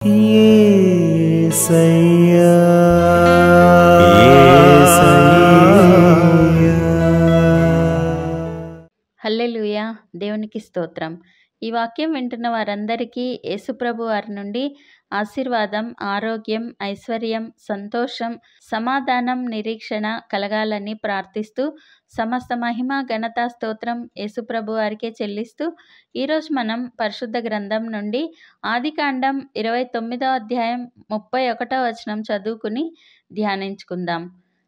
యేసయ్యా హల్లెలూయా. దేవునికి స్తోత్రం. ఈ వాక్యం వింటున్న వారందరికీ యేసుప్రభు వారి నుండి ఆశీర్వాదం, ఆరోగ్యం, ఐశ్వర్యం, సంతోషం, సమాధానం, నిరీక్షణ కలగాలని ప్రార్థిస్తూ సమస్త మహిమ, ఘనత, స్తోత్రం యేసుప్రభు వారికే చెల్లిస్తూ ఈరోజు మనం పరిశుద్ధ గ్రంథం నుండి ఆదికాండం 29వ అధ్యాయం 31వ వచనం చదువుకుని ధ్యానించుకుందాం.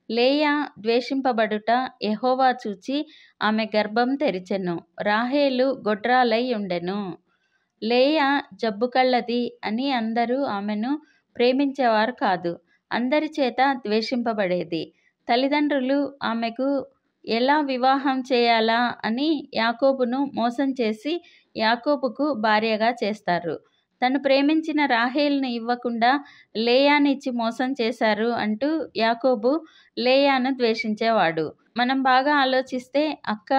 లేయా ద్వేషింపబడుట యెహోవా చూచి ఆమె గర్భం తెరిచెను. రాహేలు గొడ్రాలై ఉండెను. లేయా జబ్బు కళ్ళది అని అందరూ ఆమెను ప్రేమించేవారు కాదు. అందరి చేత ద్వేషింపబడేది. తల్లిదండ్రులు ఆమెకు ఎలా వివాహం చేయాలా అని యాకోబును మోసం చేసి యాకోబుకు భార్యగా చేస్తారు. తను ప్రేమించిన రాహేలును ఇవ్వకుండా లేయానిచ్చి మోసం చేశారు అంటూ యాకోబు లేయాను ద్వేషించేవాడు. మనం బాగా ఆలోచిస్తే అక్క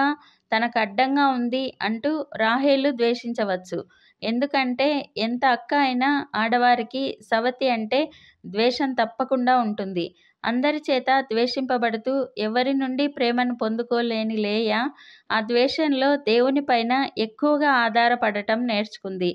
తనకు అడ్డంగా ఉంది అంటూ రాహేలు ద్వేషించవచ్చు. ఎందుకంటే ఎంత అక్క అయినా ఆడవారికి సవతి అంటే ద్వేషం తప్పకుండా ఉంటుంది. అందరి చేత ద్వేషింపబడుతూ ఎవరి నుండి ప్రేమను పొందుకోలేని లేయా ఆ ద్వేషంలో దేవుని పైన ఎక్కువగా ఆధారపడటం నేర్చుకుంది.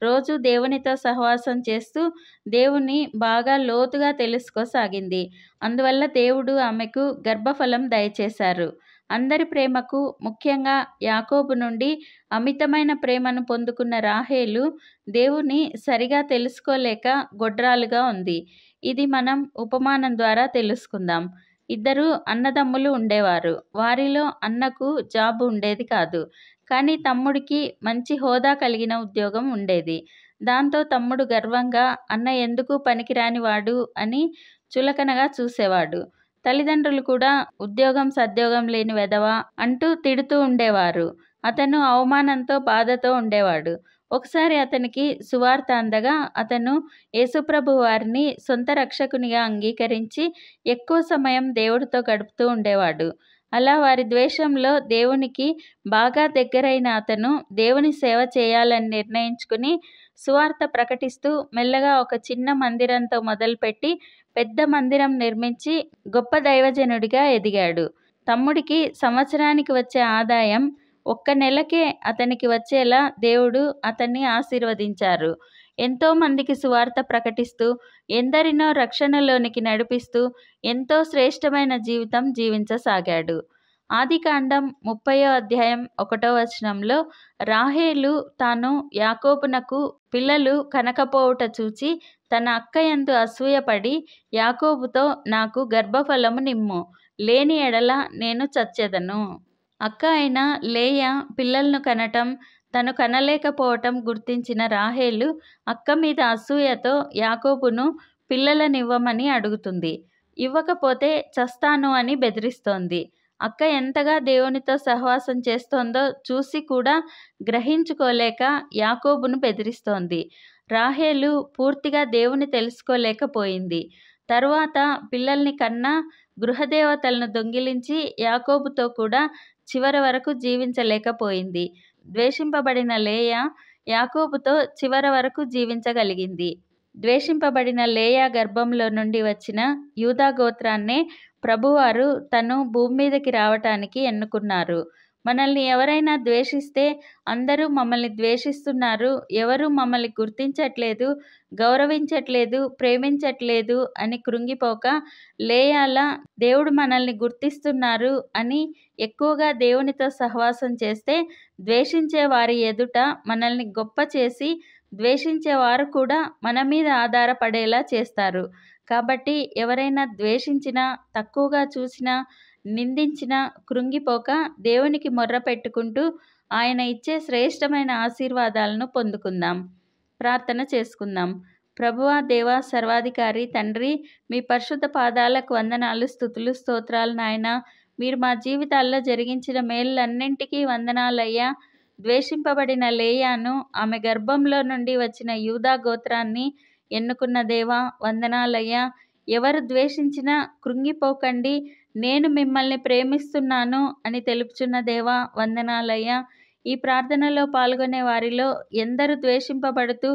రోజు దేవునితో సహవాసం చేస్తూ దేవుని బాగా లోతుగా తెలుసుకోసాగింది. అందువల్ల దేవుడు ఆమెకు గర్భఫలం దయచేశారు. అందరి ప్రేమకు, ముఖ్యంగా యాకోబు నుండి అమితమైన ప్రేమను పొందుకున్న రాహేలు దేవుని సరిగా తెలుసుకోలేక గొడ్రాలుగా ఉంది. ఇది మనం ఉపమానం ద్వారా తెలుసుకుందాం. ఇద్దరు అన్నదమ్ములు ఉండేవారు. వారిలో అన్నకు జాబు ఉండేది కాదు. కానీ తమ్ముడికి మంచి హోదా కలిగిన ఉద్యోగం ఉండేది. దాంతో తమ్ముడు గర్వంగా అన్న ఎందుకు పనికిరాని వాడు అని చులకనగా చూసేవాడు. తల్లిదండ్రులు కూడా ఉద్యోగం సద్యోగం లేని వెధవ అంటూ తిడుతూ ఉండేవారు. అతను అవమానంతో బాధతో ఉండేవాడు. ఒకసారి అతనికి సువార్త అందగా అతను యేసుప్రభు వారిని సొంత రక్షకునిగా అంగీకరించి ఎక్కువ సమయం దేవుడితో గడుపుతూ ఉండేవాడు. అలా వారి ద్వేషంలో దేవునికి బాగా దగ్గరైన అతను దేవుని సేవ చేయాలని నిర్ణయించుకుని సువార్త ప్రకటిస్తూ మెల్లగా ఒక చిన్న మందిరంతో మొదలుపెట్టి పెద్ద మందిరం నిర్మించి గొప్ప దైవజనుడిగా ఎదిగాడు. తమ్ముడికి సంవత్సరానికి వచ్చే ఆదాయం ఒక్క నెలకే అతనికి వచ్చేలా దేవుడు అతన్ని ఆశీర్వదించారు. ఎంతో మందికి సువార్త ప్రకటిస్తూ ఎందరినో రక్షణలోనికి నడిపిస్తూ ఎంతో శ్రేష్టమైన జీవితం జీవించసాగాడు. ఆదికాండం 30వ అధ్యాయం 1వ వచనంలో రాహేలు తాను యాకోబునకు పిల్లలు కనకపోవుట చూచి తన అక్క యందు అసూయపడి యాకోబుతో నాకు గర్భఫలము నిమ్ము, లేని ఎడల నేను చచ్చెదను. అక్క అయిన లేయా పిల్లలను కనటం తను కనలేకపోవటం గుర్తించిన రాహేలు అక్క మీద అసూయతో యాకోబును పిల్లలనివ్వమని అడుగుతుంది. ఇవ్వకపోతే చస్తాను అని బెదిరిస్తోంది. అక్క ఎంతగా దేవునితో సహవాసం చేస్తోందో చూసి కూడా గ్రహించుకోలేక యాకోబును బెదిరిస్తోంది. రాహేలు పూర్తిగా దేవుని తెలుసుకోలేకపోయింది. తరువాత పిల్లల్ని కన్నా గృహదేవతలను దొంగిలించి యాకోబుతో కూడా చివరి వరకు జీవించలేకపోయింది. ద్వేషింపబడిన లేయా యాకోబుతో చివరి వరకు జీవించగలిగింది. ద్వేషింపబడిన లేయా గర్భంలో నుండి వచ్చిన యూదా గోత్రాన్నే ప్రభువారు తను భూమి మీదకి రావటానికి ఎన్నుకున్నారు. మనల్ని ఎవరైనా ద్వేషిస్తే అందరూ మమ్మల్ని ద్వేషిస్తున్నారు, ఎవరు మమ్మల్ని గుర్తించట్లేదు, గౌరవించట్లేదు, ప్రేమించట్లేదు అని కృంగిపోక లేయాలా దేవుడు మనల్ని గుర్తిస్తున్నారు అని ఎక్కువగా దేవునితో సహవాసం చేస్తే ద్వేషించే వారి ఎదుట మనల్ని గొప్ప చేసి ద్వేషించేవారు కూడా మన మీద ఆధారపడేలా చేస్తారు. కాబట్టి ఎవరైనా ద్వేషించినా, తక్కువగా చూసినా, నిందించినా కృంగిపోక దేవునికి మొర్ర పెట్టుకుంటూ ఆయన ఇచ్చే శ్రేష్టమైన ఆశీర్వాదాలను పొందుకుందాం. ప్రార్థన చేసుకుందాం. ప్రభువా, దేవా, సర్వాధికారి తండ్రి, మీ పరిశుద్ధ పాదాలకు వందనాలు, స్తుతులు, స్తోత్రాలు నాయనా. మీరు మా జీవితాల్లో జరిగించిన మేళ్ళన్నింటికీ వందనాలయ్యా. ద్వేషింపబడిన లేయాను, ఆమె గర్భంలో నుండి వచ్చిన యూదా గోత్రాన్ని ఎన్నుకున్న దేవా వందనాలయ్యా. ఎవరు ద్వేషించినా కృంగిపోకండి, నేను మిమ్మల్ని ప్రేమిస్తున్నాను అని తెలుపుచున్న దేవా వందనాలయ్యా. ఈ ప్రార్థనలో పాల్గొనే వారిలో ఎందరు ద్వేషింపబడుతూ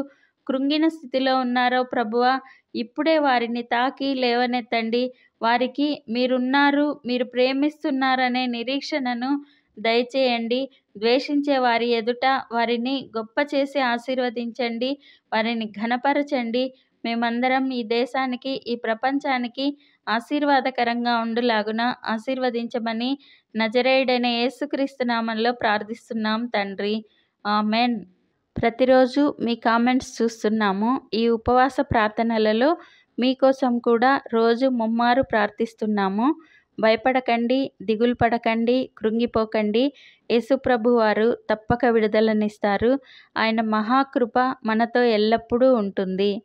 కృంగిన స్థితిలో ఉన్నారో ప్రభువా, ఇప్పుడే వారిని తాకి లేవనెత్తండి. వారికి మీరున్నారు, మీరు ప్రేమిస్తున్నారనే నిరీక్షణను దయచేయండి. ద్వేషించే వారి ఎదుట వారిని గొప్ప చేసి ఆశీర్వదించండి, వారిని ఘనపరచండి. మేమందరం ఈ దేశానికి, ఈ ప్రపంచానికి ఆశీర్వాదకరంగా ఉండులాగున ఆశీర్వదించమని నజరేయుడైన యేసుక్రీస్తు నామంలో ప్రార్థిస్తున్నాం తండ్రి. ఆమెన్. ప్రతిరోజు మీ కామెంట్స్ చూస్తున్నాము. ఈ ఉపవాస ప్రార్థనలలో మీకోసం కూడా రోజు ముమ్మారు ప్రార్థిస్తున్నాము. భయపడకండి, దిగులు పడకండి, కృంగిపోకండి. యేసుప్రభు వారు తప్పక విడుదలనిస్తారు. ఆయన మహాకృప మనతో ఎల్లప్పుడూ ఉంటుంది.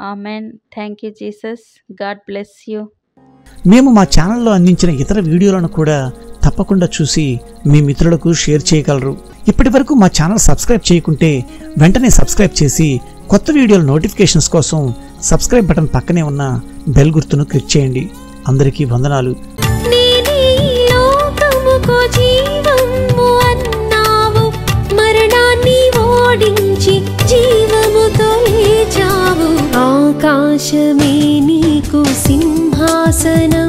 Amen. Thank you Jesus. God bless you. మేము మా ఛానల్లో అందించిన ఇతర వీడియోలను కూడా తప్పకుండా చూసి మీ మిత్రులకు షేర్ చేయగలరు. ఇప్పటివరకు మా ఛానల్ సబ్స్క్రైబ్ చేయకుంటే వెంటనే సబ్స్క్రైబ్ చేసి కొత్త వీడియోల నోటిఫికేషన్స్ కోసం సబ్స్క్రైబ్ బటన్ పక్కనే ఉన్న బెల్ గుర్తును క్లిక్ చేయండి. అందరికీ వందనాలు. ఆకాశమే నీకు సింహాసనం.